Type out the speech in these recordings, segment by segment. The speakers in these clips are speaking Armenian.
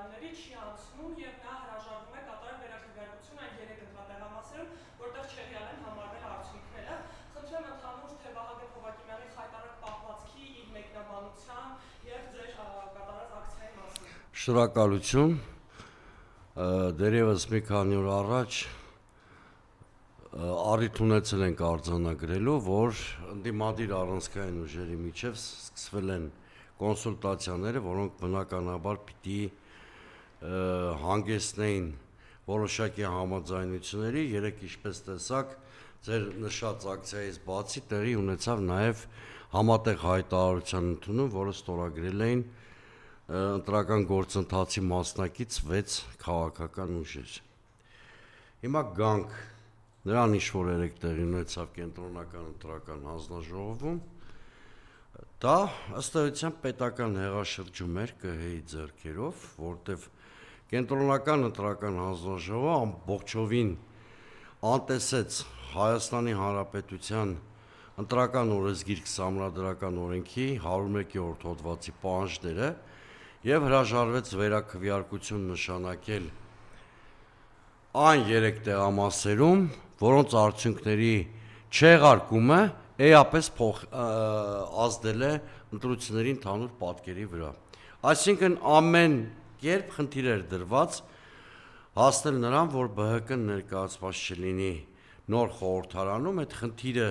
Սարյանների չի անցնում եւ նա հրաժարվում է կատարել վերաքվեարկություն այն 3 ընտրատեղամասերում, որտեղ չեղյալ են համարվել արդյունքները։ Խնդրեմ ընդհանուր թե Վահագն Հովակիմյանի խայտարակ պահվածքի, իր մեկնաբանության եւ ձեր կատարած ակցիայի մասին։ Շնորհակալություն։ Դերևս մի քանի օր առաջ առիթ ունեցել ենք արձանագրելու, որ ընդդիմադիր առանցքային ուժերի միջև սկսվել են կոնսուլտացիաները, որոնք բնականաբար պիտի հանգեցնեին որոշակի համաձայնությունների։ Երեկ ինչպես տեսակ, ձեր նշած ակցիայից բացի տեղի ունեցավ նաև համատեղ հայտարարության ընդունում, որը ստորագրել էին ընտրական գործընթացի մասնակից 6 քաղաքական ուժեր։ Հիմա գանք նրան, ինչ որ երեկ տեղի ունեցավ կենտրոնական ընտրական հանձնաժողովում, դա ըստ էության պետական հեղաշրջում էր ԿՀ-ի ձեռքերով, որտեվ կենտրոնական ընտրական հանձնաժողովը ամբողջովին անտեսեց Հայաստանի Հանրապետության ընտրական օրենսգիրք սահմանադրական օրենքի 101-րդ հոդվածի պահանջները եւ հրաժարվեց վերաքվեարկություն նշանակել այն 3 տեղամասերում, որոնց արդյունքների չեղարկումը էապես ազդել է ընտրությունների ընդհանուր պատկերի վրա։ Այսինքն ամեն կերպ խնդիր էր դրված հասնել նրան, որ ԲՀԿ-ն ներկայացված չլինի նոր խորհրդարանում, այդ խնդիրը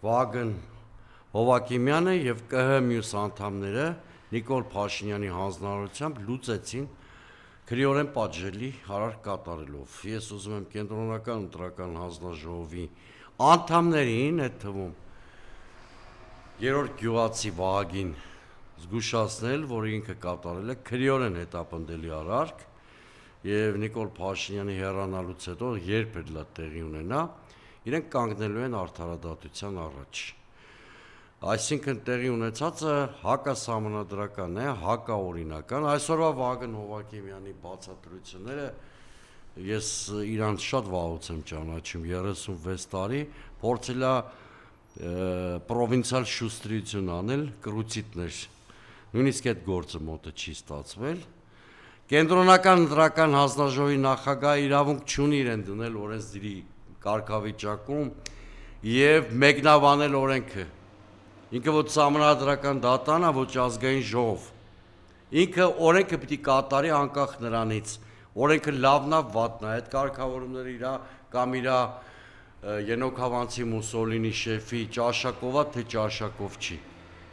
Վահագն Հովակիմյանը եւ ԿՀ մյուս անդամները Նիկոլ Փաշինյանի հանձնարարությամբ լուծեցին քրեորեն պատժելի արարք կատարելով։ Ես ուզում եմ կենտրոնական ընտրական հանձնաժողովի անդամներին, այդ թվում երրորդ գյուղացի Վահագին զգուշացնել, որ ինքը կատարել է քրեորեն հետապնդելի արարք եւ Նիկոլ Փաշինյանի հեռանալուց հետո երբ էլ դա տեղի ունենա, իրենք կանգնելու են արդարադատության առաջ։ Այսինքն տեղի ունեցածը հակասահմանադրական է, հակաօրինական։ Այսօրվա Վահագն Հովակիմյանի բացատրությունները ես իրանց շատ վաղուց եմ ճանաչում, 36 տարի, փորձել է պրովինցիալ շուստրություն անել, կրուցիտներ, նույնիսկ այդ գործը մոտը չի ստացվել։ Կենտրոնական ընտրական հանձնաժողովի նախագահը իրավունք չունի իրեն դնել օրենսդիրի կարգավիճակում եւ մեկնաբանել օրենքը։ Ինքը ոչ սահմանադրական դատան է, ոչ ազգային ժողով։ Ինքը օրենքը պիտի կատարի անկախ նրանից, օրենքը լավն է, վատն է, այդ կարգավորումները իր կամ իր Ենոքավանցի Մուսոլինի շեֆի ճաշակով է, թե ճաշակով չի։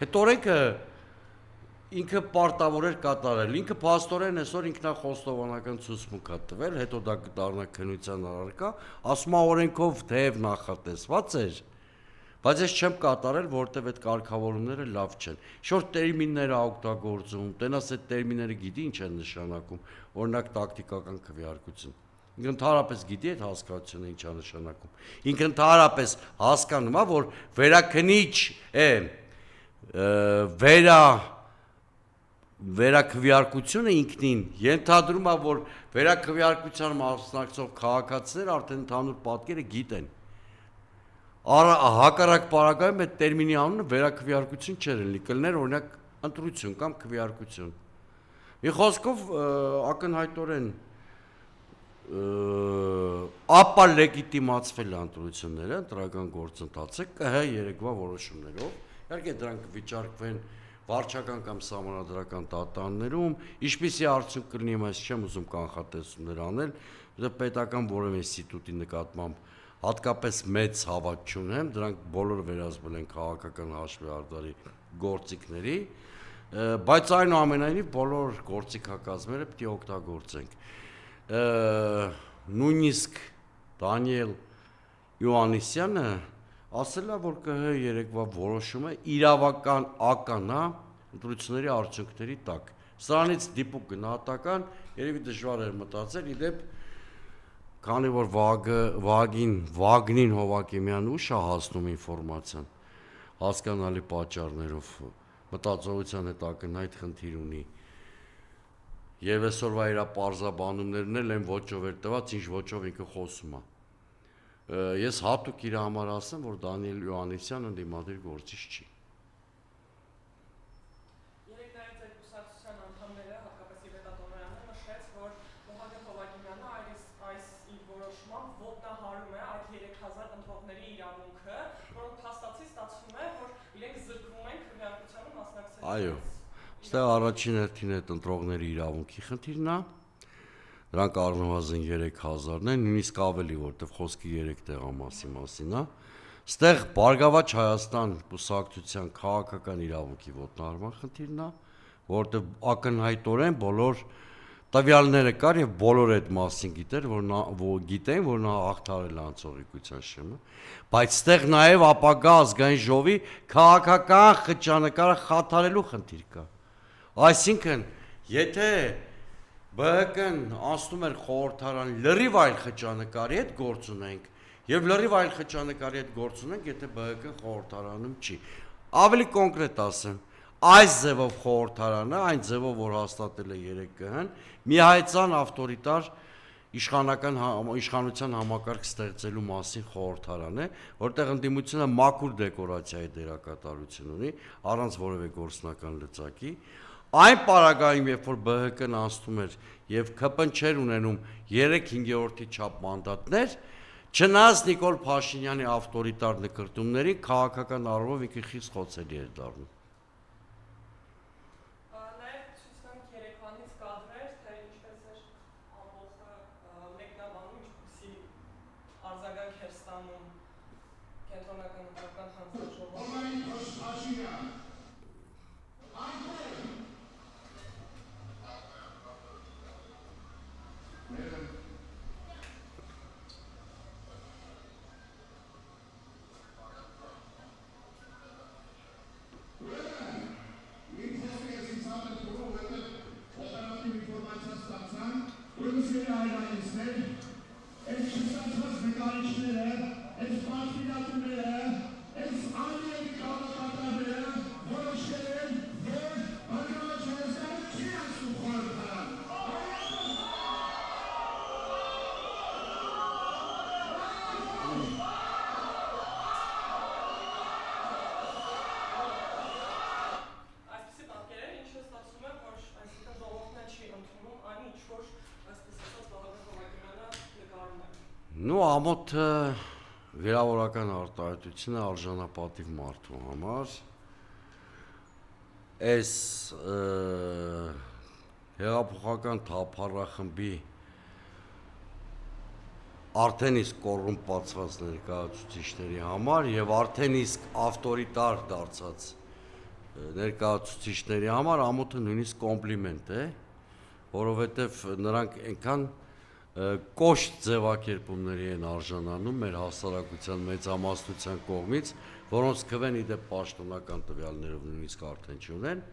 Այդ օրենքը ինքը պարտավոր էր կատարել, ինքը փաստորեն այսօր ինքնախոստովանական ցուցմունք է տվել, հետո դա կդառնա քննության առարկա, ասում է օրենքով թեև նախատեսված էր, բայց ես չեմ կատարել, որտեվ այդ կարգավորումները լավ չեն։ Ինչ-որ տերմիններ է օգտագործում, տենաս այդ տերմինները գիտի ինչ են նշանակում, օրինակ տակտիկական քվեարկություն։ Ինքը ընդհանրապես գիտի այդ հասկացությունը ինչ է նշանակում։ Ինքը ընդհանրապես հասկանում է, որ վերաքնիչ է վերաքվեարկությունը ինքնին ենթադրում է, որ վերաքվեարկության մասնակցող քաղաքացիները արդեն ընդհանուր պատկերը գիտեն։ Հակառակ պարագայում այդ տերմինի անունը վերաքվեարկություն չէր լինի, կլիներ օրինակ ընտրություն կամ քվեարկություն։ Մի խոսքով ակնհայտորեն ապա լեգիտիմացվել ընտրությունները, ընտրական գործընթացը ԿՀ երեկվա որոշումներով, իհարկե դրանք վիճարկվեն վարչական կամ սահմանադրական դատարաններում, ինչպիսի արդյունք կլինի, ես չեմ ուզում կանխատեսումներ անել, որտեղ պետական որևէ ինստիտուտի նկատմամբ հատկապես մեծ հավատ չունեմ, դրանք բոլորը վերածվել են քաղաքական հաշվեհարդարի գործիքների, բայց այնուամենայնիվ բոլոր գործիքակազմերը պիտի օգտագործենք։ Նույնիսկ Դանիել Յոհաննիսյանը ասել է, որ ԿՀ երեկվա որոշումը իրավական ական է ընտրությունների արդյունքների տակ։ Սրանից դիպուկ գնահատական երևի դժվար էր մտածել, իդեպ քանի որ Վահագնին Հովակիմյանը ուշ է հասնում ինֆորմացիան, հասկանալի պատճառներով մտածողության հետ ակնհայտ խնդիր ունի։ Եվ այսօրվա իր պարզաբանումներն էլ են ոճով էր տված, ինչ ոճով ինքը խոսում է։ Ես հատուկ իր համար ասեմ, որ Դանիել Յոհաննիսյանը ընդդիմադիր գործիչ չի։ Երեք նաև ձեր կուսակցության անդամները, հատկապես Իվետա Տոնոյանը, Այո, ստեղ առաջին հերթին այդ ընտրողների իրավունքի խնդիրն է, դրանք առնվազն 3000-ն են, նույնիսկ ավելի, որտեղ խոսքի 3 տեղամասի մասին է, ստեղ Բարգավաճ Հայաստան կուսակցության քաղաքական իրավունքի ոտնահարման խնդիրն է, որտեղ ակնհայտորեն բոլոր տվյալները կար եւ բոլորը այդ մասին գիտեն, որ նա հաղթարել է անցողիկության շեմը, բայց ստեղ նաեւ ապագա ազգային ժողովի քաղաքական խճանկարը խաթարելու խնդիր կա։ Այսինքն, եթե ԲՀԿ-ն անցնում էր խորհրդարան լրիվ այլ խճանկարի հետ գործ ունենք եւ լրիվ այլ խճանկարի հետ գործ ունենք, եթե ԲՀԿ-ն խորհրդարանում չի։ Ավելի կոնկրետ ասեմ, այս ձևով խորհրդարանը, այն ձևով, որ հաստատել է 3Կ-ն, միահայցան ավտորիտար իշխանության համակարգ ստեղծելու մասին խորհրդարան է, որտեղ ընդդիմությունը մաքուր դեկորացիայի դերակատարություն ունի, առանց որևէ գործնական լծակի, այն պարագայում, երբ որ ԲՀԿ-ն անցնում էր եւ ԿՊ-ն չէր ունենում 3/5-րդի չափ մանդատներ, չնայած Նիկոլ Փաշինյանի ավտորիտար նկրտումների քաղաքական առումով ինքը խիստ խոցելի էր դառնում։ Ամոթը վիրավորական արտահայտությունը արժանապատիվ մարդու համար, այս հեղափոխական թափառախմբի արդեն իսկ կոռումպացված ներկայացուցիչների համար եւ արդեն իսկ ավտորիտար դարձած ներկայացուցիչների համար ամոթը նույնիսկ կոմպլիմենտ է, որովհետեւ նրանք այնքան կոշտ ձևակերպումների են արժանանում մեր հասարակության մեծամասնության կողմից, որոնց քվեն իդեպ պաշտոնական տվյալներով նույնիսկ արդեն չունեն,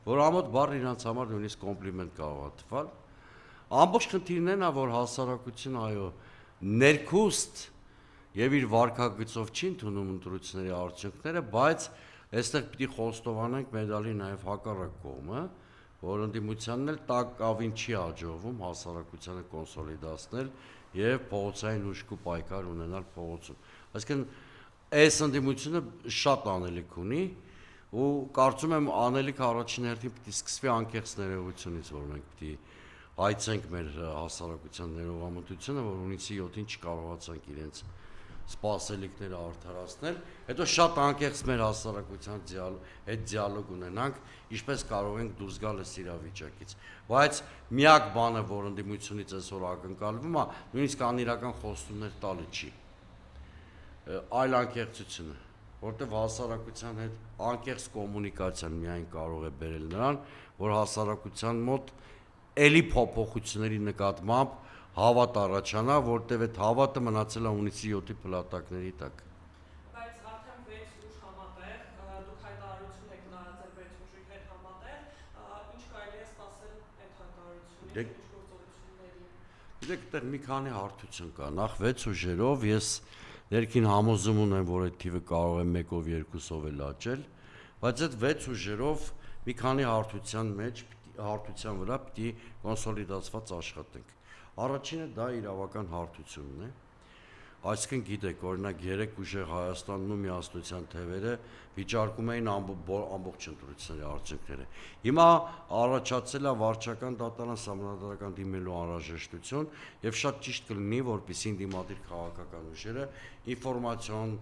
որ ամոթ բառը իրանց համար նույնիսկ կոմպլիմենտ կարող է թվալ։ Ամբողջ խնդիրն է, որ հասարակությունը այո ներքուստ եւ իր վարկագծով չի ընդունում ընտրությունների արդյունքները, բայց այստեղ պիտի խոստովանենք մեդալի նաեւ հակառակ կողմը, որ ընդդիմությանն էլ տակավին չի հաջողվում հասարակությանը կոնսոլիդացնել եւ փողոցային ուժկու պայքար ունենալ փողոցում։ Այսինքն այս ընդդիմությունը շատ անելիք ունի ու կարծում եմ անելիք առաջին հերթին պիտի սկսվի անկեղծ ներողությունից, որ մենք պիտի հայցենք մեր հասարակության ներողամտությունը, որ հունիսի 7-ին չկարողացանք իրենց սպասելիքները արդարացնել, հետո շատ անկեղծ մեր հասարակության հետ դիալոգ ունենանք, ինչպես կարող ենք դուրս գալ այս իրավիճակից։ Բայց միակ բանը, որ ընդդիմությունից այսօր ակնկալվում է, նույնիսկ անիրական խոստումներ տալը չի, այլ անկեղծությունը, որտեղ հասարակության հետ անկեղծ կոմունիկացիան միայն կարող է բերել նրան, որ հասարակության մոտ էլի փոփոխությունների նկատմամբ հավատ առաջանա, որտեղ այդ հավատը մնացել է հունիսի 7-ի փլատակների տակ։ Բայց արդեն 6 ուժ համատեղ, դուք հայտարարություն եք նայածել 6 ուժի հետ համատեղ, ինչ կարելի է սպասել այդ հայտարարությունից, ինչ գործողությունների։ Գիտեք, այդտեղ մի քանի հարթություն կա։ Նախ 6 ուժերով ես ներքին համոզում ունեմ, որ այդ թիվը կարող է 1-ով 2-ով էլ աճել, բայց այդ 6 ուժերով մի քանի հարթության վրա պիտի կոնսոլիդացված աշխատենք։ Առաջինը դա իրավական հարթությունն է, այսինքն գիտեք, օրինակ 3 ուժեղ Հայաստանն ու Միասնության թևերը վիճարկում էին ամբողջ ընտրությունների արդյունքները։ Հիմա առաջացել է վարչական դատարան սահմանադրական դիմելու անհրաժեշտություն եւ շատ ճիշտ կլինի, որպեսզի ընդդիմադիր քաղաքական ուժերը ինֆորմացիոն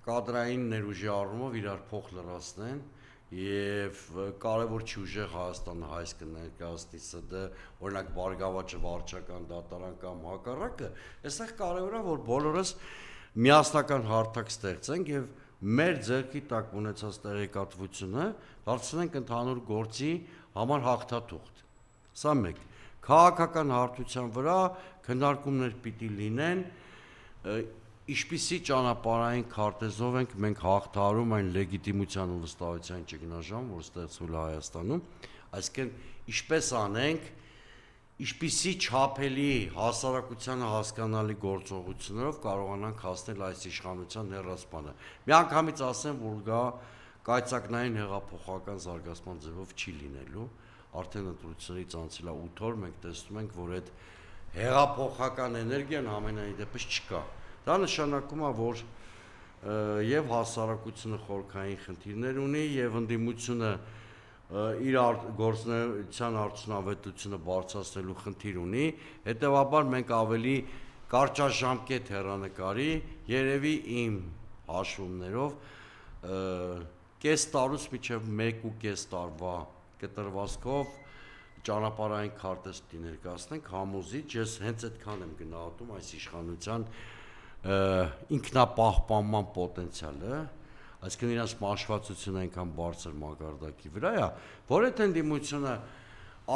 կադրային ներուժի առումով իրար փոխ լրացնեն եւ կարևոր չի ուժեղ Հայաստանը հայց կներկայացնի ՍԴ, օրինակ Բարգավաճը վարչական դատարան կամ հակառակը, այստեղ կարևոր է որ բոլորս միասնական հարթակ ստեղծենք եւ մեր ձեռքի տակ ունեցած տեղեկատվությունը դարձնենք ընդհանուր գործի համար հաղթաթուղթ։ Սա մեկ։ Քաղաքական հարթության վրա քննարկումներ պիտի լինեն, ինչպիսի ճանապարհային քարտեզով ենք մենք հաղթահարում այն լեգիտիմության ու վստահության ճգնաժամ, որ ստեղծվել է Հայաստանում, այսինքն ինչպես անենք, ինչպիսի չափելի հասարակությանը հասկանալի գործողություններով կարողանանք հասնել այս իշխանության հեռացմանը։ Միանգամից ասեմ, որ գա կայծակնային հեղափոխական զարգացման ձևով չի լինելու, արդեն ընտրություններից անցել է 8 օր, մենք տեսնում ենք, որ այդ հեղափոխական էներգիան ամենայն դեպս չկա։ Դա նշանակում է, որ եւ հասարակությունը խորքային խնդիրներ ունի եւ ընդդիմությունը իր գործունեության արդյունավետությունը բարձրացնելու խնդիր ունի, հետեւաբար մենք ավելի կարճաժամկետ հեռանկարի, երևի իմ հաշվումներով կես տարուց մինչև 1.5 տարվա կտրվածքով ճանապարհային քարտեզ պիտի ներկայացնենք համոզիչ, ես հենց այդքան եմ գնահատում այս իշխանության ինքնապահպանման պոտենցիալը, այսինքն իրաց մաշվածությունը այնքան բարձր մակարդակի վրա է, որ այդ ընդդիմությունը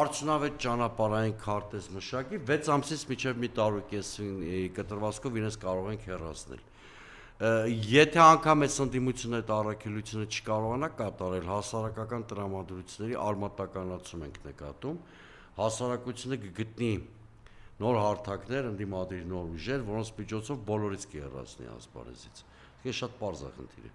արդյունավետ ճանապարհային քարտեզ մշակի 6 ամսից մինչև մի տարուկես կտրվածքով իրենց կարող ենք հեռացնել։ Եթե անգամ այս ընդդիմությունը այդ առաքելությունը չկարողանա կատարել, հասարակական տրամադրությունների արմատականացում ենք նկատում, հասարակությունը կգտնի նոր հարթակներ, ընդդիմադիր նոր ուժեր, որոնց միջոցով բոլորից կհեռացնի ասպարեզից։ Դա շատ պարզ է խնդիրը։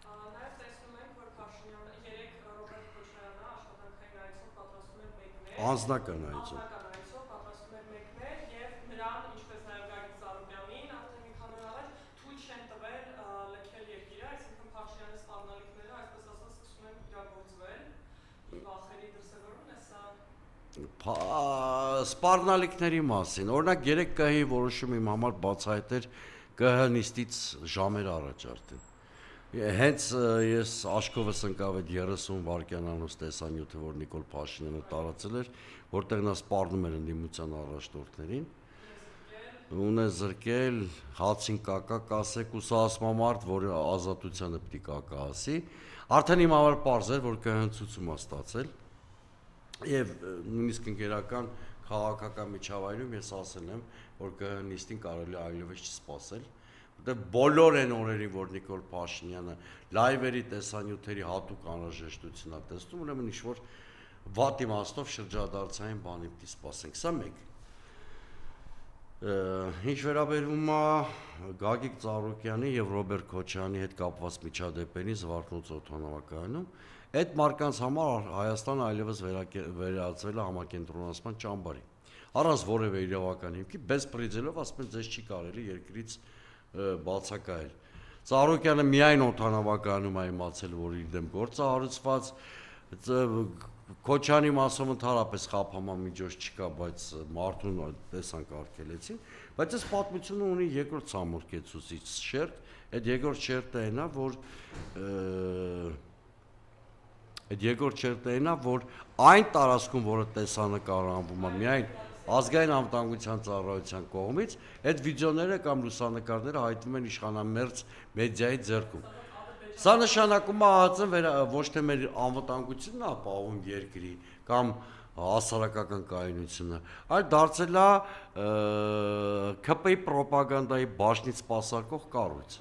Նաև տեսնում ենք, որ Փաշինյանը 3 Ռոբերտ Քոչարյանը աշխատանքային այցով պատրաստում էր մեկներ։ Անձնական այցով պատրաստում էր մեկներ եւ նրան, ինչպես նաև Գագիկ Ծառուկյանին, արդեն մի քանի օր առաջ թույլ չեն տվել լքել երկիրը, այսինքն Փաշինյանի սպառնալիքները, այսպես ասած, սկսում են իրագործվել։ Վախերի դրսևորումն է սա։ Սպառնալիքների մասին, օրինակ 3 ԿՀ-ի որոշումը իմ համար բացահայտ էր ԿՀ նիստից ժամեր առաջ արդեն։ Հենց ես աշկովս ընկավ այդ 30 վայրկյանանոց տեսանյութը, որ Նիկոլ Փաշինյանը տարածել էր, որտեղ նա սպառնում էր ընդդիմության առաջնորդներին, ունե զրկել, հացին կակա կասեք ու սա ասմամարդ, որ ազատությանը պիտի կակա ասի, արդեն իմ համար պարզ էր, որ ԿՀ-ն ցուցում է ստացել, եւ նույնիսկ ընկերական քաղաքական միջավայրում ես ասել եմ, որ ԿՀ նիստին կարելի այլևս չսպասել, որտեղ բոլոր այն օրերին, որ Նիկոլ Փաշինյանը լայվերի տեսանյութերի հատուկ անհրաժեշտություն է տեսնում, ուրեմն ինչ-որ վատ իմաստով շրջադարձային բանի պիտի սպասենք, սա մեկ։ Ինչ վերաբերում է Գագիկ Ծառուկյանի եւ Ռոբերտ Քոչարյանի հետ կապված միջադեպերին Զվարթնոց օդանավակայանում, այդ մարկանց համար Հայաստանը այլևս վերածվել է համակենտրոնացման ճամբարի։ Առանց որևէ իրավական հիմքի, բեսպրեդելով, ասում են, ձեզ չի կարելի երկրից բացակայել։ Ծառուկյանը միայն օդանավակայանում է իմացել, որ իր դեմ գործ է հարուցված, Քոչյանի մասով ընդհանրապես խափամամիջոց չկա, բայց մարդուն տեսանք արգելեցին, բայց այս պատմությունը ունի երկրորդ ցամաքեցուցիչ շերտ, այդ երկրորդ շերտը այնա, որ այն տարածքում, որը տեսանկարահանվում է միայն ազգային անվտանգության ծառայության կողմից, այդ վիդեոները կամ լուսանկարները հայտնվում են իշխանամերձ մեդիայի ձեռքում։ Սա նշանակում է ԱԱԾ-ն ոչ թե մեր անվտանգությունն է ապահովում երկրի կամ հասարակական կայունությունը, այլ դարձել է ՔՊ-ի ռոպագանդայի բաժնից սպասարկող կառույց։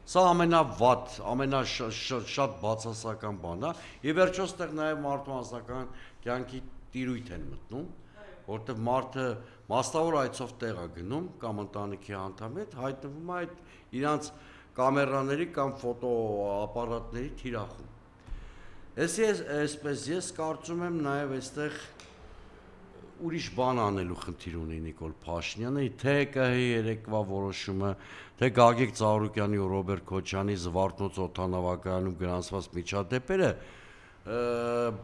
Սա ամենավատ, ամենաշատ բացասական բանն է, ի վերջո ստեղ նաև մարդու անձնական կյանքի տիրույթ են մտնում, որտեղ մարդը մասնավոր այցով տեղ է գնում կամ ընտանիքի անդամի հետ հայտնվում է այդ իրանց կամերաների կամ ֆոտոապարատների թիրախում։ Այսպես ես կարծում եմ նաև այստեղ ուրիշ բան անելու խնդիր ունի Նիկոլ Փաշինյանը, թե ԿՀ-ի երեկվա որոշումը, թե Գագիկ Ծառուկյանի ու Ռոբերտ Քոչյանի Զվարթնոց օդանավակայանում գրանցված միջադեպերը,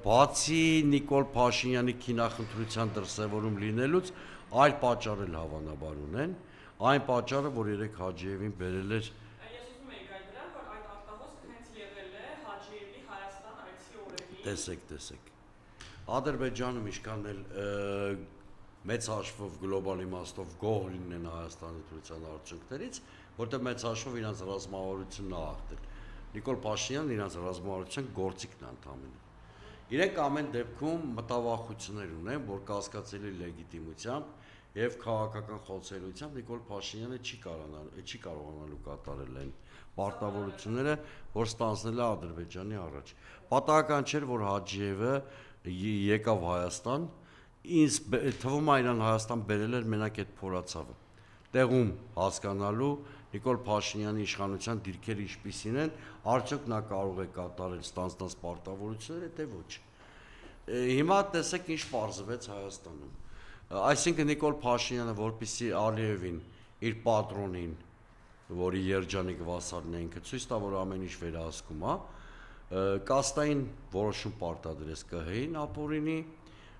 բացի Նիկոլ Փաշինյանի քինախնդրության դրսևորում լինելուց, այլ պատճառ էլ հավանաբար ունեն, այն պատճառը, որ երեք Հաջիևին բերել էր Տեսեք։ Ադրբեջանը ինչքան էլ մեծ հաշվով գլոբալ իմաստով գոհ լինեն Հայաստանի դրության արդյունքներից, որտեղ մեծ հաշվով իրենց ռազմավարությունն է ախտել։ Նիկոլ Փաշինյանն իրենց ռազմավարության գործիքն է ընդամենը։ Իրենք ամեն դեպքում մտավախություններ ունեն, որ կասկածելի լեգիտիմությամբ եւ քաղաքական խոցելիությամբ Նիկոլ Փաշինյանը չի կարողանալու կատարել այն պարտավորությունները, որ ստանձնել է Ադրբեջանի առաջ։ Պատահական չէր, որ Հաջիևը եկավ Հայաստան, ինձ թվում է իրան Հայաստան բերել էր մենակ այդ փորացավը։ Տեղում հասկանալու Նիկոլ Փաշինյանի իշխանության դիրքերը ինչպիսին են, արդյոք նա կարող է կատարել ստանձնած պարտավորությունները, թե ոչ։ Հիմա տեսեք ինչ պարզվեց Հայաստանում։ Այսինքն Նիկոլ Փաշինյանը, որպեսզի Ալիևին, իր պատրոնին, որի երջանիկ վասալն է ինքը, ցույց տա, որ ամեն ինչ վերահսկում է, կաստային որոշում պարտադրեց ԿՀ-ին, ապօրինի,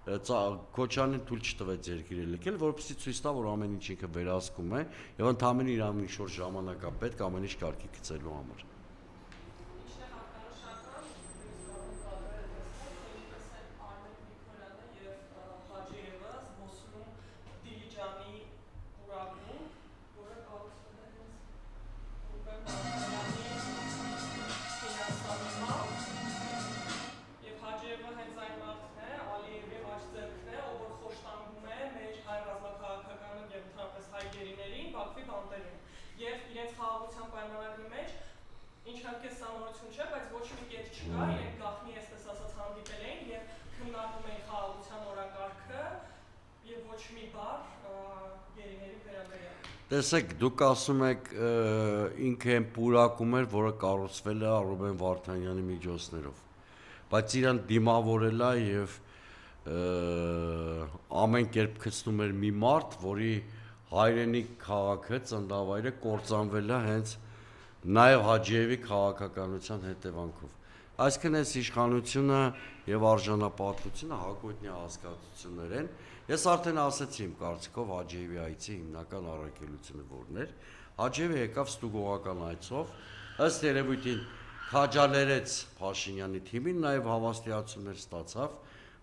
Քոչարյանին թույլ չտվեց երկիրը լքել, որպեսզի ցույց տա, որ ամեն ինչ ինքը վերահսկում է եւ ընդհանրապես իր ամեն ինչ ժամանակ է պետք ամեն ինչ կարգի գցելու համար։ Եվ իրենց խաղաղության պայմանագրի մեջ ինչքան կես սանորություն չէ, բայց ոչ մի կետ չկա, իրենք գաղտնի այսպես ասած հանդիպել էին եւ քննարկում էին խաղաղության օրակարգը եւ ոչ մի բառ գերիների վերաբերյալ։ Տեսեք, դուք ասում եք ինքը այն պուրակում էր, որը կառուցվել է Ռուբեն Վարդանյանի միջոցներով, բայց իրան դիմավորել է եւ ամեն կերպ գցնում էր մի մարդ, որի հայրենի քաղաքը ծննդավայրը կործանվել է հենց նաև Հաջիևի քաղաքականության հետևանքով։ Այսինքն այս իշխանությունը եւ արժանապատվությունը հակոտնյա հասկացություններ են։ Ես արդեն ասացի իմ կարծիքով Հաջիևի այցի հիմնական առաքելությունը որն էր։ Հաջիևը եկավ ստուգողական այցով, ըստ երևույթին քաջալերեց Փաշինյանի թիմին, նաև հավաստիացումներ ստացավ,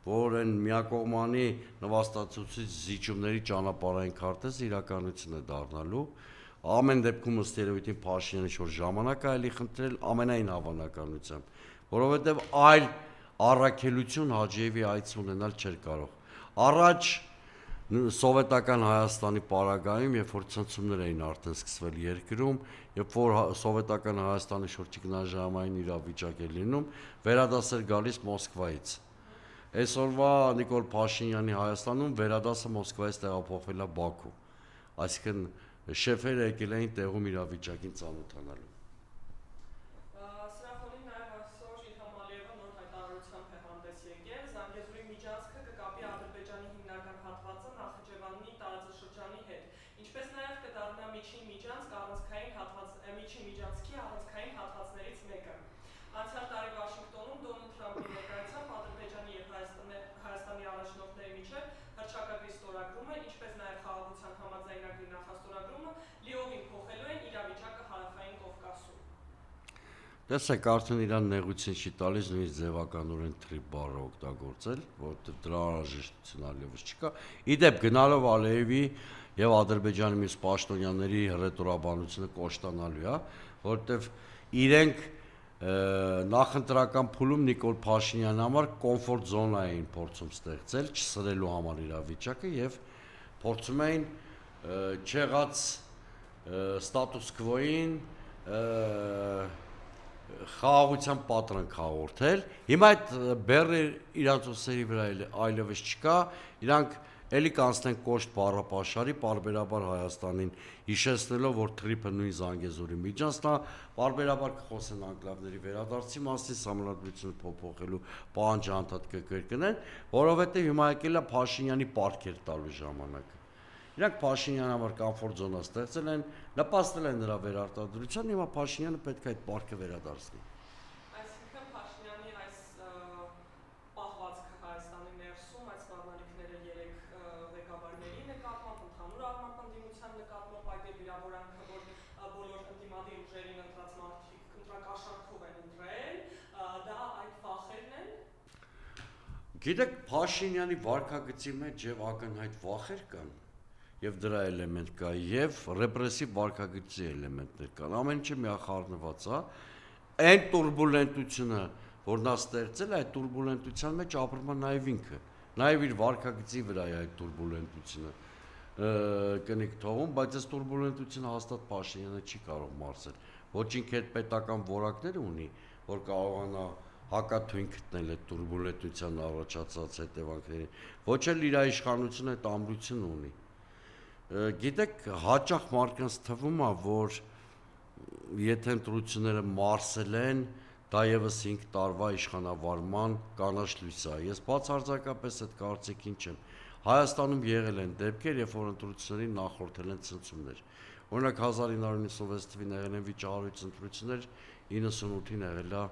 որ այն միակողմանի նվաստացուցիչ զիջումների ճանապարհային քարտեզը իրականություն է դառնալու։ Ամեն դեպքում ըստ երևույթին Փաշինյանը շուտ ժամանակ է այլի խնդրել ամենայն հավանականությամբ, որովհետև այլ առաքելություն Հաջիևի այց ունենալ չէր կարող։ Առաջ սովետական Հայաստանի պարագայում, երբ որ ցնցումներ էին արդեն սկսվել երկրում, երբ որ սովետական Հայաստանի շուրջ ինքնաժամային իրավիճակ էր լինում, վերադաս էր գալիս Մոսկվայից։ Այսօրվա Նիկոլ Փաշինյանի Հայաստանում վերադասը Մոսկվայից տեղափոխվել է Բաքու, այսինքն շեֆերը եկել էին տեղում իրավիճակին ծանոթանալու։ Սրա ֆոնին նաև այսօր Իլհամ Ալիևը նոր հայտարարությամբ է հանդես եկել, Զանգեզուրի միջանցքը կկապի Ադրբեջանի հիմնական հատվածը Նախիջևանի տարածաշրջանի հետ, ինչպես նաև կդառնա միջին միջանցքի առանցքային հատվածներից մեկը։ Անցյալ տարի Վաշինգտոնում Դոնալդ Թրամփի ներկայությամբ Ադրբեջանի եւ Հայաստանի առաջնորդների միջև հռչակագրի ստորագրումը, ինչպես նաև խաղաղության համաձայնագրի նախաստորագրումը լիովին փոխելու են իրավիճակը Հարավային Կովկասում։ Տեսեք, արդեն իրան նեղություն չի տալիս նույնիսկ ձևականորեն թրի բառը օգտագործել, որովհետև դրա անհրաժեշտություն այլևս չկա։ Իդեպ գնալով Ալիևի եւ Ադրբեջանի մյուս պաշտոնյաների հռետորաբանությունը կոշտանալու է, որովհետև իրենք նախընտրական փուլում Նիկոլ Փաշինյանի համար կոմֆորտ զոնա էին փորձում ստեղծել, չսրելու համար իրավիճակը եւ փորձում էին չեղած ստատուս քվոին խաղաղության պատրանք հաղորդել։ Հիմա այդ բեռը իրանց ուսերի վրա այլևս չկա, իրանք էլի կանցնեն կոշտ բառապաշարի, պարբերաբար Հայաստանին հիշեցնելով, որ թրիփը նույն Զանգեզուրի միջանցքն է, պարբերաբար կխոսեն անկլավների վերադարձի մասին, համանդրությունը փոփոխելու պահանջը անդադ կկրկնեն, որովհետև հիմա եկել է Փաշինյանի պարտքեր տալու ժամանակը։ Իրանք Փաշինյանի համար կոմֆորտ զոնա ստեղծել են, նպաստել են նրա վերարտադրության, հիմա Փաշինյանը պետք է այդ պարտքը վերադարձնի։ Այսինքն Փաշինյանի այս պահվածքը Հայաստանի ներսում, այս սպառնալիքները երեք ղեկավարների նկատմամբ, ընդհանուր առմամբ ընդդիմության նկատմամբ, այդ է վիրավորանքը, որ բոլոր ընդդիմադիր ուժերին ընտրած մարդիկ ընտրակաշառքով են ընտրել, դա այդ վախերն են։ Գիտեք, Փաշինյանի վարքագծի մեջ եւ ակնհայտ վախեր կան, եւ դրա էլեմենտ կա, եւ ռեպրեսիվ վարքագծի էլեմենտներ կան։ Ամեն ինչը միախառնված է, այն турբուլենտությունը, որ նա ստեղծել է, այդ турբուլենտության մեջ ապրում է նաեւ ինքը, նաեւ իր վարքագծի վրա է այդ турբուլենտությունը կնիկ թողում, բայց այս турբուլենտությունը հաստատ Փաշինյանը չի կարող մարսել։ Ոչ ինքը այդ պետական որակները ունի, որ կարողանա հակաթույն գտնել այդ турբուլենտության առաջացած հետևանքներին, ոչ էլ իր իշխանությունը այդ ամրությունը ունի։ Գիտեք, հաճախ մարդկանց թվում է, որ եթե ընտրությունները մարսել են, դա եւս 5 տարվա իշխանավարման կանաչ լույս է։ Ես բացարձակապես այդ կարծիքին չեմ։ Հայաստանում եղել են դեպքեր, երբ որ ընտրություններին նախորդել են ցնցումներ։ Օրինակ 1996 թվականին եղել են վիճահարույց ընտրություններ, 98-ին եղել է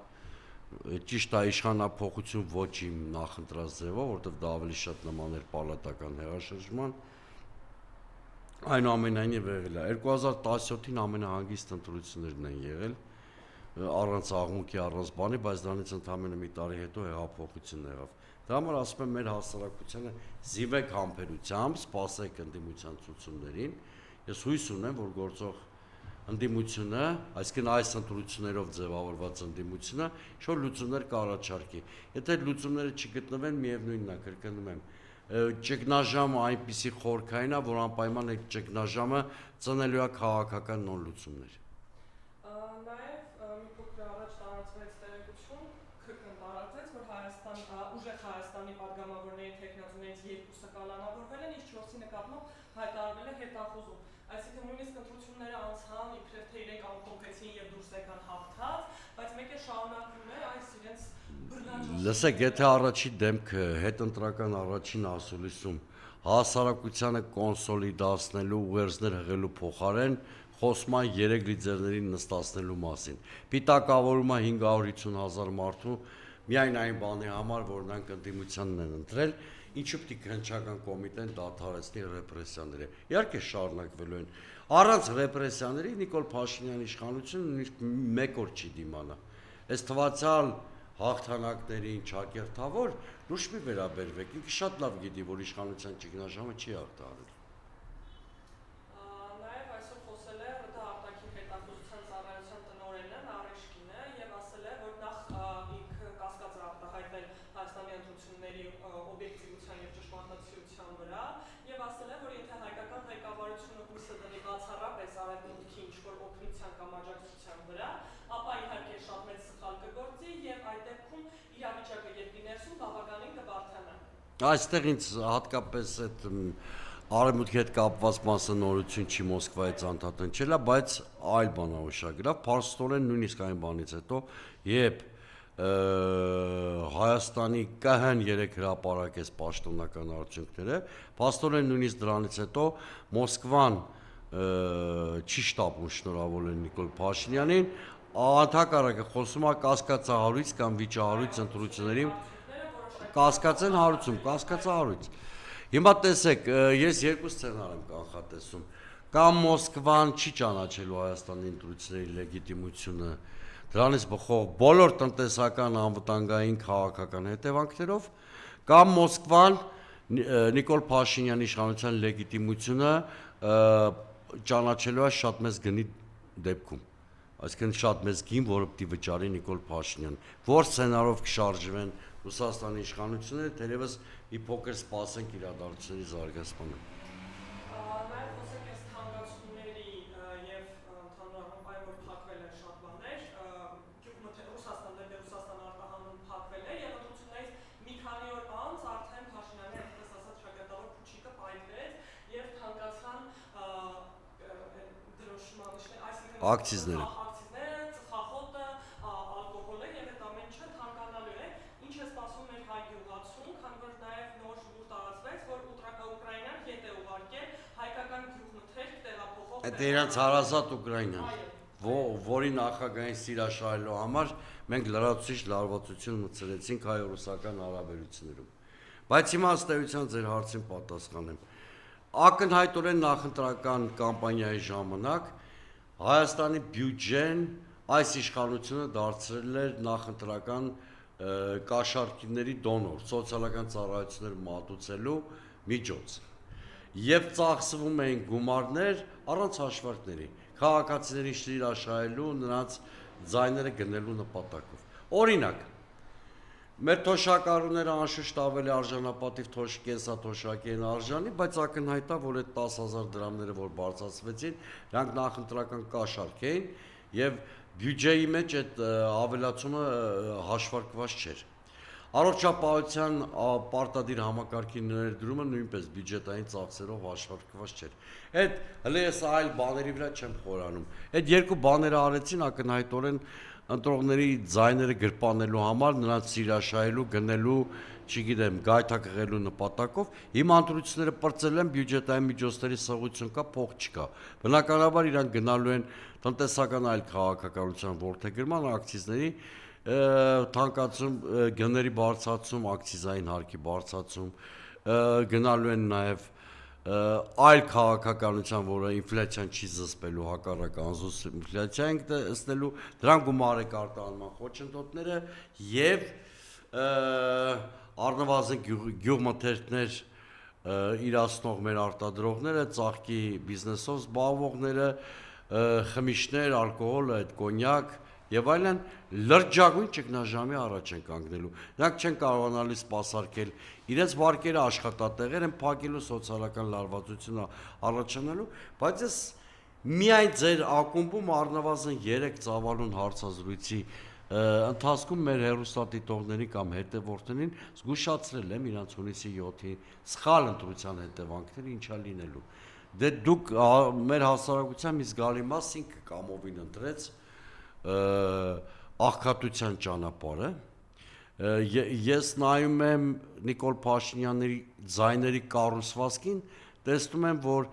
ճիշտ է իշխանափոխություն ոչ իմ նախընտրած ձևով, որովհետև դա ավելի շատ նման էր պալատական հեղաշրջման։ Այնուամենայնիվ եղել է 2017-ին ամենահանգիստ ընտրություններն են եղել, առանց աղմուկի, առանց բանի, բայց դրանից ընդամենը մի տարի հետո հեղափոխություն եղավ։ Դրա համար ասում եմ մեր հասարակությանը զիվեք համբերությամբ, սպասեք ընդդիմության ցուցումներին։ Ես հույս ունեմ, որ գործող ընդդիմությունը, այսինքն այս ընտրություններով ձևավորված ընդդիմությունը, ինչ-որ լուծումներ կառաջարկի։ Եթե լուծումները չգտնվեն, միևնույնն է, կրկնում եմ, ճգնաժամը այնպիսի խորքային է, որ անպայման այդ ճգնաժամը ծնելու է քաղաքական նոր լուծումներ։ Նաև մի փոքր առաջ տարածվեց տեղեկություն, տարածվեց, որ ուժեղ Հայաստանի падգամավորների թեկնածուներից 2-ը կալանավորվել են, իսկ 4-ի նկատմամբ հայտարարվել է հետախուզում։ Այսինքն նույնիսկ ընտրությունները անցան, իբրև թե իրենք ամփոփեցին եւ դուրս եկան հաղթած, բայց մեկ է շարունակվում է այս իրենց բռնաճաշ։ Լսեք, եթե առաջի դեմքը հետընտրական առաջին ասուլիսում հասարակությանը կոնսոլիդացնելու ուղերձներ հղելու փոխարեն խոսում է 3 լիդերներին նստացնելու մասին։ Պիտակավորում է 550,000 մարդու միայն այն բանի համար, որ նրանք ընդդիմությանն են ընտրել, ինչու պիտի քննչական կոմիտեն դադարեցնի ռեպրեսիաները։ Իհարկե շարունակվելու են։ Առանց ռեպրեսիաների Նիկոլ Փաշինյանի իշխանությունը նույնիսկ մեկ օր չի դիմանա։ Այս թվացial հաղթանակներին ճակերտավոր լուրջ մի վերաբերվեք։ Ինքը շատ լավ գիտի, որ իշխանության ճգնաժամը չի արտահայտվել։ Նաև այսօր խոսել է ՌԴ արտաքին հետախուզության ծառայության տնօրենը Նարեշկինը եւ ասել է, որ նախ ինքը կասկած է արտահայտել Հայաստանի ընտրությունների օբյեկտիվության եւ ճշմարտացիության վրա եւ ասել է, որ եթե հայկական ղեկավարությունը հույսը դնի բացառապես արևմուտքի ինչ-որ օգնության կամ աջակցության վրա, ապա իհարկե շատ մեծ սխալ կգործի եւ այդ դեպքում իրավիճակը երկրի ներսում բավականին կբարթանա։ Այստեղ ինձ հատկապես այդ արևմուտքի հետ կապված մասը նորություն չի Մոսկվայից անդադնչելա, բայց այլ բան է ուշագրավ, փաստորեն նույնիսկ այն բանից հետո, երբ Հայաստանի ԿՀ-ն 3 հրապարակեց պաշտոնական արդյունքները, փաստորեն նույնիսկ դրանից հետո Մոսկվան չի շտապում շնորհավորել Նիկոլ Փաշինյանին, Անդհակառակը խոսում է կասկածահարույց կամ վիճահարույց ընտրությունների կասկածեն հարուցում։ Հիմա տեսեք, ես երկու սցենար եմ կանխատեսում։ Կամ Մոսկվան չի ճանաչելու Հայաստանի ընտրությունների լեգիտիմությունը, դրանից բխող բոլոր տնտեսական անվտանգային քաղաքական հետևանքներով, կամ Մոսկվան Նիկոլ Փաշինյանի իշխանության լեգիտիմությունը ճանաչելու է շատ մեծ գնի դեպքում։ Այսինքն շատ մեծ գին, որը պիտի վճարի Նիկոլ Փաշինյան, որ սցենարով կշարժվեն Ռուսաստանի իշխանությունները, թերևս մի փոքր սպասենք իրադարձությունների զարգացմանը։ Նաև խոսենք այս թանկացումների եւ ընդհանրապես այն, որ փակվել են շատ բաներ, Ռուսաստան արտահանում փակվել է եւ ընտրություններից մի քանի օր անց արդեն Փաշինյանի այսպես ասած շագարտավոր փուչիկը պայթեց եւ թանկացան դրոշմանիշներ, այսինքն ակցիզները, ծխախոտը, ալկոհոլը եւ այդ ամեն ինչը թանկանալու է, ինչ է սպասում մեր հայ գյուղացուն, քանի որ նաեւ նոր շուտ տարածվեց, որ Ուկրաինան հետ է ուղարկել հայկական գյուղմթերք տեղափոխող։ Այդ իրանց հարազատ Ուկրաինան, որի նախագահային սիրաշահելու համար մենք լրացուցիչ լարվածություն մտցրեցինք հայ-ռուսական հարաբերություններում։ Բայց հիմա ըստ էության ձեր հարցին պատասխանեմ։ Ակնհայտորեն նախընտրական կամպանիայի ժամանակ Հայաստանի բյուջեն այս իշխանությունը դարձրել էր նախընտրական կաշառքիների դոնոր, սոցիալական ծառայություններ մատուցելու միջոց։ Եվ ծախսվում էին գումարներ առանց հաշվարկների, քաղաքացիներին շիրաշահելու, նրանց ձայները գնելու նպատակով։ Օրինակ, մեր թոշակառուները անշուշտ ավելի արժանապատիվ կենսաթոշակի են արժանի, բայց ակնհայտ է, որ այդ 10,000 դրամները, որ բարձրացվեցին, նրանք նախընտրական կաշառք էին եւ բյուջեի մեջ այդ ավելացումը հաշվարկված չէր։ Առողջապահության պարտադիր համակարգի ներդրումը նույնպես բյուջետային ծախսերով հաշվարկված չէր։ Այդ հələ ես այլ բաների վրա չեմ խորանում։ Այդ երկու բաները արեցին ակնհայտորեն ընտրողների ձայները գրպանելու համար, նրանց սիրաշահելու, գնելու, չգիտեմ, գայթակղելու նպատակով, հիմա ընտրությունները պրծել են, բյուջետային միջոցների սղություն կա, փող չկա։ Բնականաբար իրանք գնալու են տնտեսական այլ քաղաքականության որդեգրման, ակցիզների թանկացում, գների բարձրացում, ակցիզային հարկի բարձրացում, գնալու են նաև այլ քաղաքականության, որը ինֆլյացիան չի զսպելու, հակառակ անզուս ինֆլյացիա ենք ստելու, դրան գումար է կարտահանման խոչընդոտները եւ առնվազն գյուղմթերքներ իրացնող մեր արտադրողները, ծաղկի բիզնեսով զբաղվողները, խմիչքներ, ալկոհոլ, այդ կոնյակ եւ այլն լրջագույն ճգնաժամի առաջ են կանգնելու։ Նրանք չեն կարողանալու սպասարկել իրենց վարկերը, աշխատատեղեր են փակելու, սոցիալական լարվածությունը առաջանալու, բայց ես միայն ձեր ակումբում առնվազն 3 ծավալուն հարցազրույցի ընթացքում մեր հեռուստադիտողների կամ հետևորդներին զգուշացրել եմ իրանց հունիսի 7-ի սխալ ընտրության հետևանքները ինչա լինելու։ Դե դուք մեր հասարակության մի զգալի մասին կամովին ընտրեց աղքատության ճանապարհը։ Ես նայում եմ Նիկոլ Փաշինյանի ձայների կառուցվածքին, տեսնում եմ, որ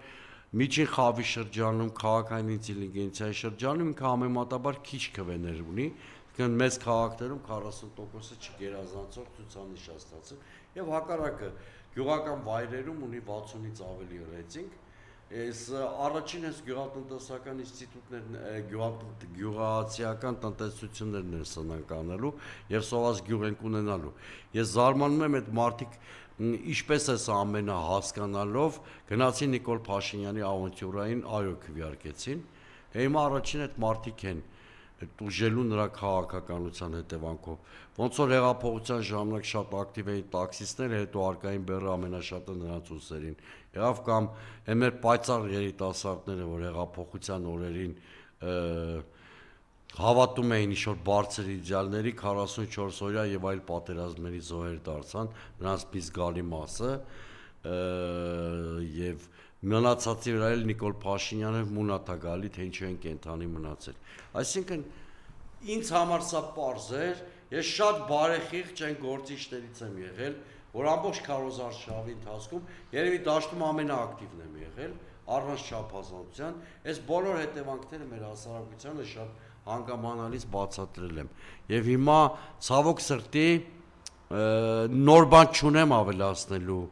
միջին խավի շրջանում, քաղաքային ինտելիգենցիայի շրջանում ինքը համեմատաբար քիչ քվեներ ունի, մեծ քաղաքներում 40%-ը չգերազանցող ցուցանիշ է ստացել, եւ հակառակը գյուղական վայրերում ունի 60-ից ավելի ռեյտինգ։ Այս առաջին այս գյուղատնտեսական ինստիտուտներն գյուղացիական տնտեսություններն են սնանկանալու եւ սոված գյուղ են ունենալու։ Ես զարմանում եմ այդ մարդիկ ինչպես է սա ամենը հասկանալով գնացին Նիկոլ Փաշինյանի ավանտյուրային այո քվեարկեցին։ Հիմա առաջին այդ մարդիկ են տուժելու նրա քաղաքականության հետևանքով։ Ոնց որ հեղափոխության ժամանակ շատ ակտիվ էին տաքսիստները, հետո արկային բեռը ամենաշատը նրանց ուսերին եղավ, կամ մեր պայծառ երիտասարդները, որ հեղափոխության օրերին հավատում էին ինչ-որ բարձր իդեալների, 44 օրյա եւ այլ պատերազմների զոհեր դարձան, նրանց մի զգալի մասը, եւ մնացածի վրա էլ Նիկոլ Փաշինյանը մունաթ է գալի, թե ինչու են կենթանի մնացել։ Այսինքն ինձ համար սա պարզ էր, ես շատ բարեխիղճ այն գործիչներից եմ եղել, որ ամբողջ քարոզարշավի ընթացքում երևի դաշտում ամենաակտիվն եմ եղել, առանց չափազանցության, այս բոլոր հետևանքները մեր հասարակությանը շատ հանգամանալից բացատրել եմ։ Եվ հիմա ցավոք սրտի նոր բան չունեմ ավելացնելու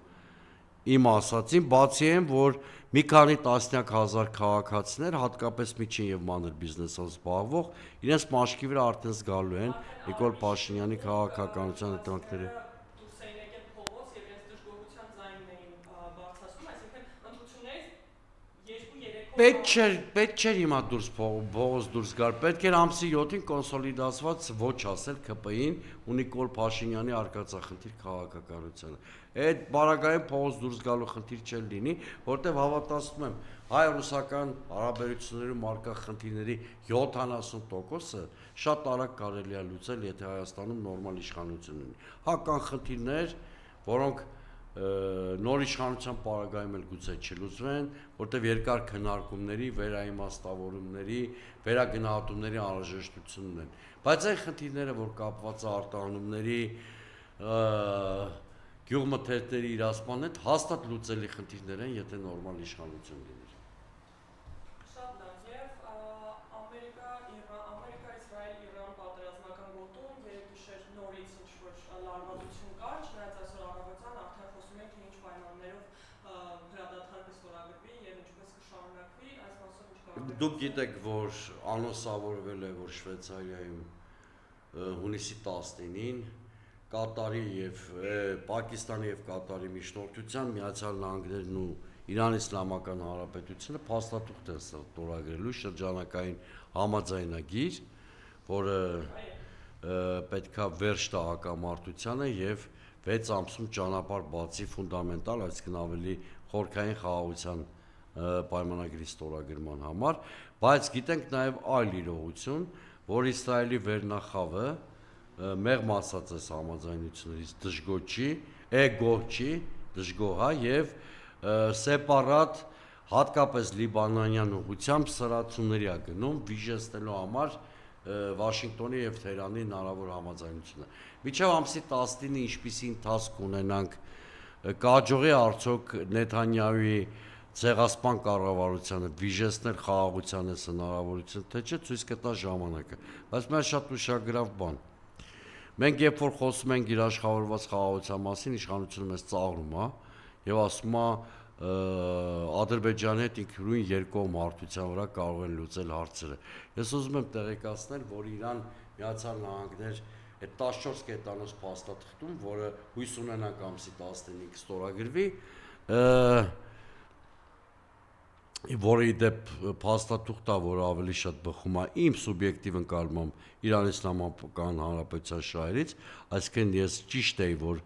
իմ ասացին, բացի այն, որ մի քանի տասնյակ հազար քաղաքացիներ, հատկապես միջին եւ մանր բիզնեսով զբաղվող, իրենց մաշկի վրա արդեն զգալու են Նիկոլ Փաշինյանի քաղաքականության հետևանքները։ Դուրս էին եկել փողոց եւ իրենց դժգոհության ձայնն էին բարձրացնում, այսինքն ընտրություններից 2-3 Պետք չէր հիմա փողոց դուրս գալ, պետք էր ամսի 7-ին կոնսոլիդացված ոչ ասել ԿՊ-ին ու Նիկոլ Փաշինյանի արկածախնդիր քաղաքականությանը։ Այդ բարագային փողոց դուրս գալու խնդիր չէր լինի, որտեղ հավատացնում եմ հայ-ռուսական հարաբերություններում արկա խնդիրների 70%-ը շատ արագ կարելի է լուծել, եթե Հայաստանում նորմալ իշխանություն լինի։ Կան խնդիրներ, որոնք նոր իշխանության պարագայում էլ գուցե չլուծվեն, որտեղ երկար քննարկումների, վերաիմաստավորումների, վերագնահատումների անհրաժեշտություն ունեն։ Բայց այն խնդիրները, որ կապված է արտահանումների, գյուղմթերքների իրացման հետ, հաստատ լուծելի խնդիրներ են, եթե նորմալ իշխանություն լինի։ Շատ լավ, եւ Ամերիկա-Իսրայել-Իրան պատերազմական գոտում երեք գիշեր նորից ինչ-որ լարվածություն կար, չնայած այսօր առավոտյան արդեն խոսում ենք, թե ինչ պայմաններով հրադադարը ստորագրվի եւ ինչպես կշարունակվի, այս մասով ինչ կարող եք։ Դուք գիտեք, որ անոնսավորվել է, որ Շվեյցարիայում հունիսի 19-ին Կատարի եւ Պակիստանի եւ Կատարի միջնորդությամբ Միացյալ Նահանգներն ու Իրանի Իսլամական Հանրապետությունը փաստաթուղթ են ստորագրելու շրջանակային համաձայնագիր, որը պետքա վերջ տա հակամարտությանը եւ 6 ամսում ճանապարհ բացի ֆունդամենտալ, այսինքն ավելի խորքային խաղաղության պայմանագրի ստորագրման համար, բայց գիտենք նաեւ այլ իրողություն, որ Իսրայելի վերնախավը մեղմ ասած այս համաձայնություններից դժգոհ եւ սեպարատ հատկապես լիբանանյան ուղղությամբ սրացումների է գնում վիժեցնելու համար Վաշինգտոնի եւ Թեհրանի հնարավոր համաձայնությունը։ Մինչեւ ամսի 19-ը ինչպիսի ընթացք ունենանք, կհաջողի արդյոք Նեթանյահուի ցեղասպան կառավարությանը վիժեցնել խաղաղության այս հնարավորությունը, թե չէ, ցույց կտա ժամանակը։ Բայց մեր շատ ուշագրավ բան։ Մենք երբ որ խոսում ենք երաշխավորված խաղաղության մասին, իշխանությունը մեզ ծաղրում է եւ ասում է Ադրբեջանի հետ ինքնուրույն երկկողմ հարթության վրա կարող են լուծել հարցերը։ Ես ուզում եմ տեղեկացնել, որ Իրան, Միացյալ Նահանգներ այդ 14 կետանոց փաստաթղթում, որը հույս ունենանք ամսի 15-ը ստորագրվի, որը ի դեպ փաստաթուղթ է, որը ավելի շատ բխում է իմ սուբյեկտիվ ընկալմամբ Իրանի Իսլամական Հանրապետության շահերից, այսինքն ես ճիշտ էի, որ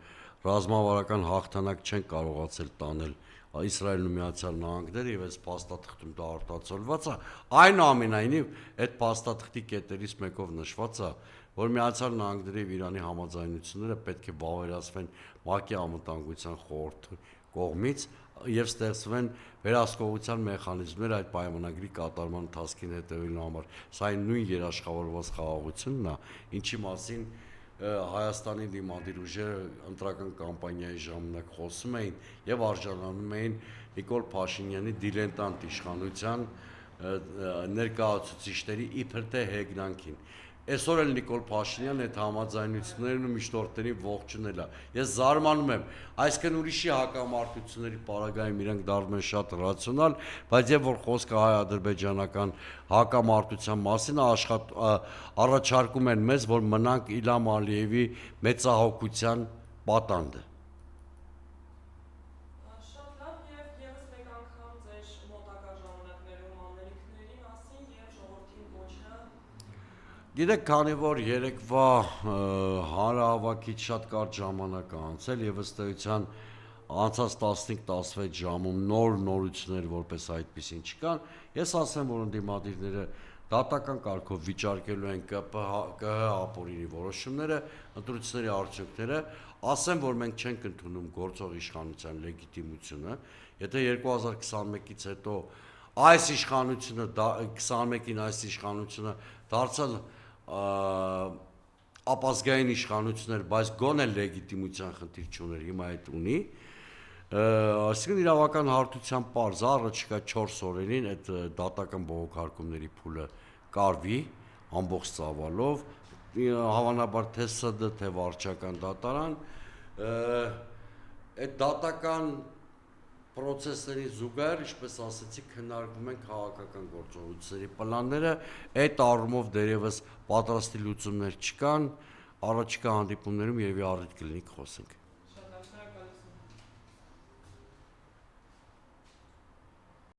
ռազմավարական հաղթանակ չեն կարողացել տանել Իսրայելն ու Միացյալ Նահանգները եւ այս փաստաթղթում դա արտացոլված է, այնուամենայնիվ այդ փաստաթղթի կետերից մեկով նշված է, որ Միացյալ Նահանգների եւ Իրանի համաձայնությունները պետք է վավերացվեն ՄԱԿ-ի անվտանգության խորհրդի կողմից եւ ստեղծվեն վերահսկողության մեխանիզմներ այդ պայմանագրի կատարման ընթացքին հետևելու համար։ Սա այն նույն երաշխավորված խաղաղությունն է, ինչի մասին Հայաստանի դիմադիր ուժերը ընտրական կամպանիայի ժամանակ խոսում էին եւ արժանանում էին Նիկոլ Փաշինյանի դիլետանտ իշխանության ներկայացուցիչների իբր թե հեգնանքին։ Այսօր էլ Նիկոլ Փաշինյանն այդ համաձայնություններն ու միջնորդներին ողջունել է։ Ես զարմանում եմ, այսինքն ուրիշի հակամարտությունների պարագայում իրենք դառնում են շատ ռացիոնալ, բայց երբ որ խոսքը հայ-ադրբեջանական հակամարտության մասին առաջարկում են մեզ, որ մնանք Իլհամ Ալիևի մեծահոգության պատանդը։ Շատ լավ եւ եւս մեկ անգամ ձեր մոտակա ժամանակներում անելիքների մասին եւ ժողովրդին կոչը։ Գիտեք, քանի որ երեկվա հանրահավաքից շատ կարճ ժամանակ է անցել եւ ըստ էության անցած 15-16 ժամում նոր նորություններ որպես այդպեսին չկան, ես ասեմ, որ ընդդիմադիրները դատական կարգով վիճարկելու են ԿՀ ապօրինի որոշումները, ընտրությունների արդյունքները, ասեմ, որ մենք չենք ընդունում գործող իշխանության լեգիտիմությունը, եթե 2021-ից հետո այս իշխանությունը 21-ին այս իշխանությունը դարձել ապազգային իշխանություններ, բայց գոնե լեգիտիմության խնդիր չուներ, հիմա այդ ունի, այսինքն իրավական հարթության պարզ առաջիկա 4 օրերին այդ դատական բողոքարկումների փուլը կարվի ամբողջ ծավալով, հավանաբար թե ՍԴ, թե վարչական դատարան, այդ դատական պրոցեսների զուգահեռ, ինչպես ասեցի, քննարկվում են քաղաքական գործողությունների պլանները, այդ առումով դերևս պատրաստի լուծումներ չկան, առաջիկա հանդիպումներում երևի առիթ կլինի խոսենք։